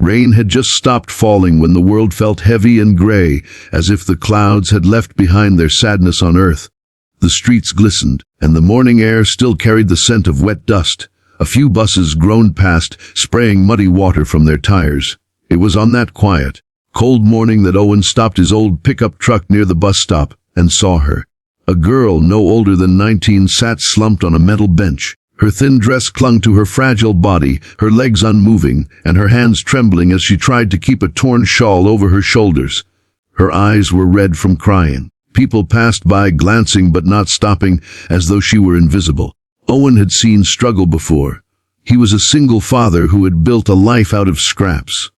Rain had just stopped falling when the world felt heavy and gray, as if the clouds had left behind their sadness on earth. The streets glistened, and the morning air still carried the scent of wet dust. A few buses groaned past, spraying muddy water from their tires. It was on that quiet, cold morning that Owen stopped his old pickup truck near the bus stop and saw her. A girl no older than 19 sat slumped on a metal bench. Her thin dress clung to her fragile body, her legs unmoving, and her hands trembling as she tried to keep a torn shawl over her shoulders. Her eyes were red from crying. People passed by, glancing but not stopping, as though she were invisible. Owen had seen struggle before. He was a single father who had built a life out of scraps.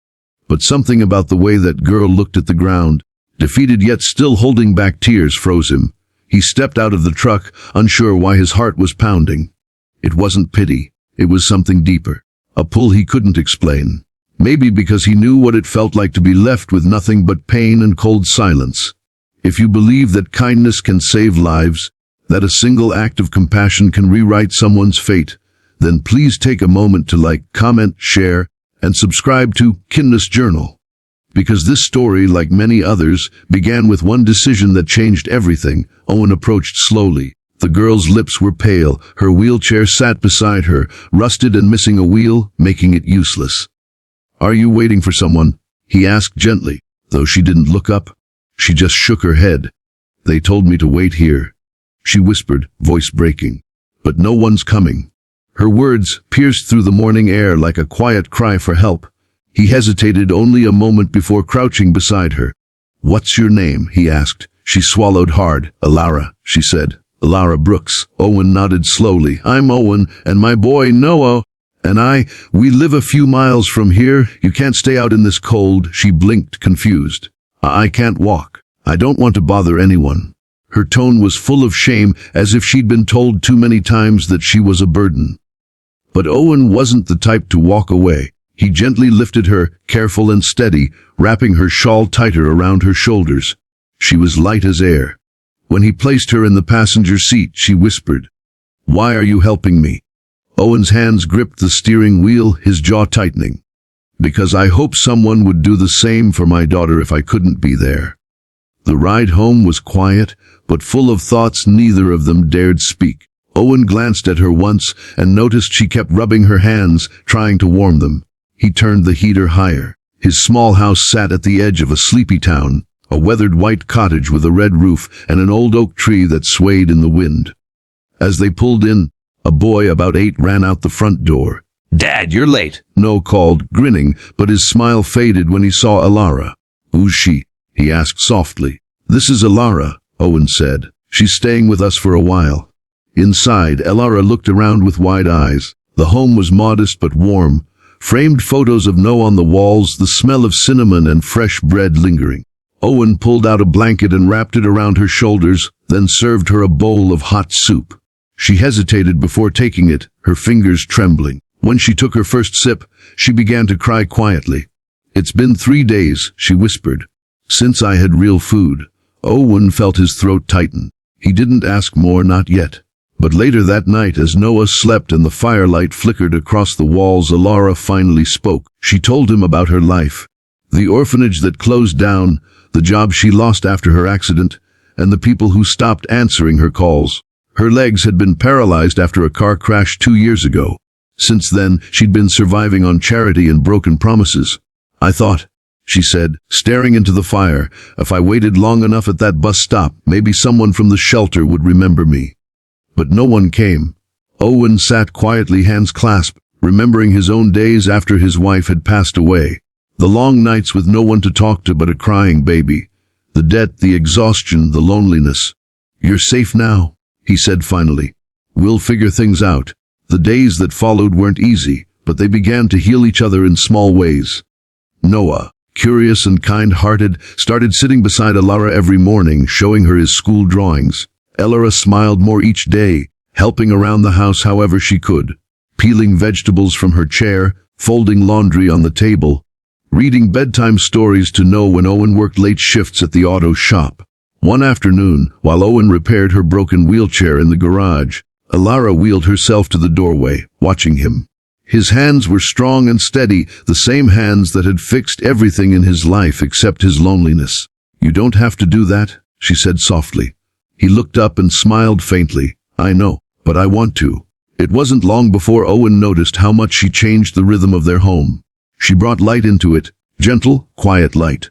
But something about the way that girl looked at the ground, defeated yet still holding back tears, froze him. He stepped out of the truck, unsure why his heart was pounding. It wasn't pity. It was something deeper. A pull he couldn't explain. Maybe because he knew what it felt like to be left with nothing but pain and cold silence. If you believe that kindness can save lives, that a single act of compassion can rewrite someone's fate, then please take a moment to like, comment, share, and subscribe to Kindness Journal. Because this story, like many others, began with one decision that changed everything. Owen approached slowly. The girl's lips were pale, her wheelchair sat beside her, rusted and missing a wheel, making it useless. "Are you waiting for someone?" he asked gently, though she didn't look up. She just shook her head. "They told me to wait here," she whispered, voice breaking. "But no one's coming." Her words pierced through the morning air like a quiet cry for help. He hesitated only a moment before crouching beside her. "What's your name?" he asked. She swallowed hard. "Alara," she said. "Alara Brooks." Owen nodded slowly. "I'm Owen, and my boy Noah and we live a few miles from here. You can't stay out in this cold." She blinked, confused. I can't walk. I don't want to bother anyone." Her tone was full of shame, as if she'd been told too many times that she was a burden. But Owen wasn't the type to walk away. He gently lifted her, careful and steady, wrapping her shawl tighter around her shoulders. She was light as air. When he placed her in the passenger seat, she whispered, "Why are you helping me?" Owen's hands gripped the steering wheel, his jaw tightening. "Because I hope someone would do the same for my daughter if I couldn't be there." The ride home was quiet, but full of thoughts neither of them dared speak. Owen glanced at her once and noticed she kept rubbing her hands, trying to warm them. He turned the heater higher. His small house sat at the edge of a sleepy town, a weathered white cottage with a red roof and an old oak tree that swayed in the wind. As they pulled in, a boy about 8 ran out the front door. "Dad, you're late." Noah called, grinning, but his smile faded when he saw Alara. "Who's she?" he asked softly. "This is Alara," Owen said. "She's staying with us for a while." Inside, Alara looked around with wide eyes. The home was modest but warm. Framed photos of Noah on the walls, the smell of cinnamon and fresh bread lingering. Owen pulled out a blanket and wrapped it around her shoulders, then served her a bowl of hot soup. She hesitated before taking it, her fingers trembling. When she took her first sip, she began to cry quietly. "It's been 3 days," she whispered, "since I had real food." Owen felt his throat tighten. He didn't ask more, not yet. But later that night, as Noah slept and the firelight flickered across the walls, Alara finally spoke. She told him about her life. The orphanage that closed down, the job she lost after her accident, and the people who stopped answering her calls. Her legs had been paralyzed after a car crash 2 years ago. Since then, she'd been surviving on charity and broken promises. "I thought," she said, staring into the fire, "if I waited long enough at that bus stop, maybe someone from the shelter would remember me." But no one came. Owen sat quietly, hands clasped, remembering his own days after his wife had passed away. The long nights with no one to talk to but a crying baby. The debt, the exhaustion, the loneliness. "You're safe now," he said finally. "We'll figure things out." The days that followed weren't easy, but they began to heal each other in small ways. Noah, curious and kind-hearted, started sitting beside Alara every morning, showing her his school drawings. Alara smiled more each day, helping around the house however she could, peeling vegetables from her chair, folding laundry on the table, reading bedtime stories to Noah when Owen worked late shifts at the auto shop. One afternoon, while Owen repaired her broken wheelchair in the garage, Alara wheeled herself to the doorway, watching him. His hands were strong and steady, the same hands that had fixed everything in his life except his loneliness. "You don't have to do that," she said softly. He looked up and smiled faintly. "I know, but I want to." It wasn't long before Owen noticed how much she changed the rhythm of their home. She brought light into it, gentle, quiet light.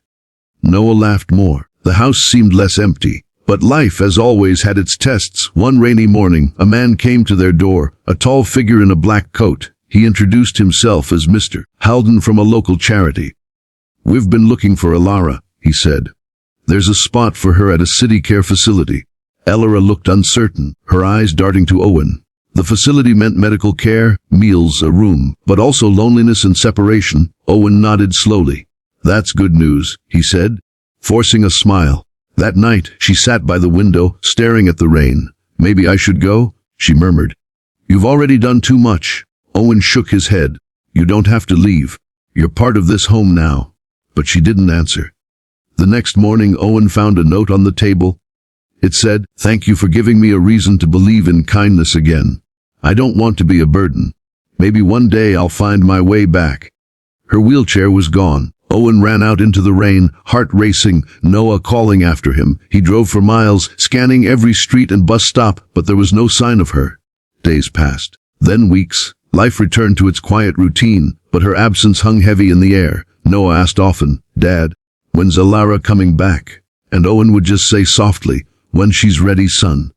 Noah laughed more. The house seemed less empty. But life, as always, had its tests. One rainy morning, a man came to their door, a tall figure in a black coat. He introduced himself as Mr. Halden from a local charity. "We've been looking for Elara," he said. "There's a spot for her at a city care facility." Elara looked uncertain, her eyes darting to Owen. The facility meant medical care, meals, a room, but also loneliness and separation. Owen nodded slowly. "That's good news," he said, forcing a smile. That night, she sat by the window, staring at the rain. "Maybe I should go?" she murmured. "You've already done too much." Owen shook his head. "You don't have to leave. You're part of this home now." But she didn't answer. The next morning, Owen found a note on the table. It said, "Thank you for giving me a reason to believe in kindness again. I don't want to be a burden. Maybe one day I'll find my way back." Her wheelchair was gone. Owen ran out into the rain, heart racing, Noah calling after him. He drove for miles, scanning every street and bus stop, but there was no sign of her. Days passed. Then weeks. Life returned to its quiet routine, but her absence hung heavy in the air. Noah asked often, "Dad, when's Elara coming back?" And Owen would just say softly, "When she's ready, son.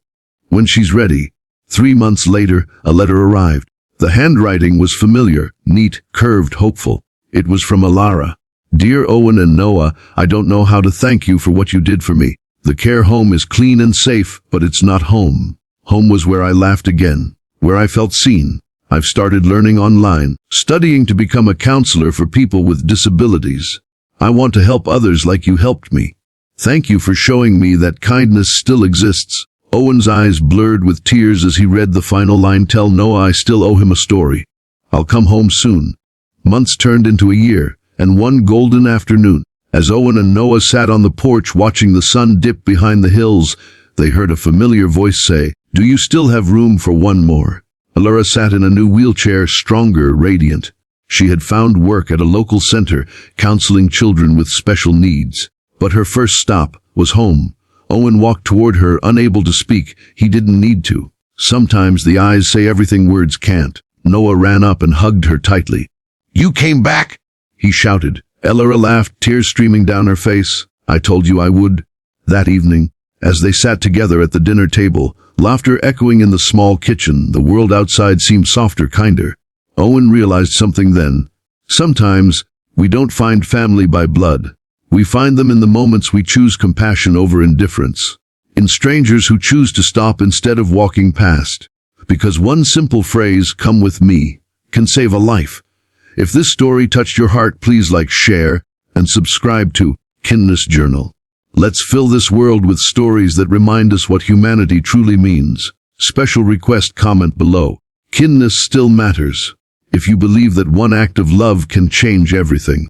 When she's ready." 3 months later, a letter arrived. The handwriting was familiar, neat, curved, hopeful. It was from Elara. "Dear Owen and Noah, I don't know how to thank you for what you did for me. The care home is clean and safe, but it's not home. Home was where I laughed again, where I felt seen. I've started learning online, studying to become a counselor for people with disabilities. I want to help others like you helped me. Thank you for showing me that kindness still exists." Owen's eyes blurred with tears as he read the final line. "Tell Noah I still owe him a story. I'll come home soon." Months turned into a year, and one golden afternoon, as Owen and Noah sat on the porch watching the sun dip behind the hills, they heard a familiar voice say, "Do you still have room for one more?" Elara sat in a new wheelchair, stronger, radiant. She had found work at a local center, counseling children with special needs. But her first stop was home. Owen walked toward her, unable to speak. He didn't need to. Sometimes the eyes say everything words can't. Noah ran up and hugged her tightly. "You came back?" he shouted. Elara laughed, tears streaming down her face. "I told you I would." That evening, as they sat together at the dinner table, laughter echoing in the small kitchen, the world outside seemed softer, kinder. Owen realized something then. Sometimes, we don't find family by blood. We find them in the moments we choose compassion over indifference. In strangers who choose to stop instead of walking past. Because one simple phrase, "Come with me," can save a life. If this story touched your heart, please like, share, and subscribe to Kindness Journal. Let's fill this world with stories that remind us what humanity truly means. Special request, comment below. Kindness still matters. If you believe that one act of love can change everything.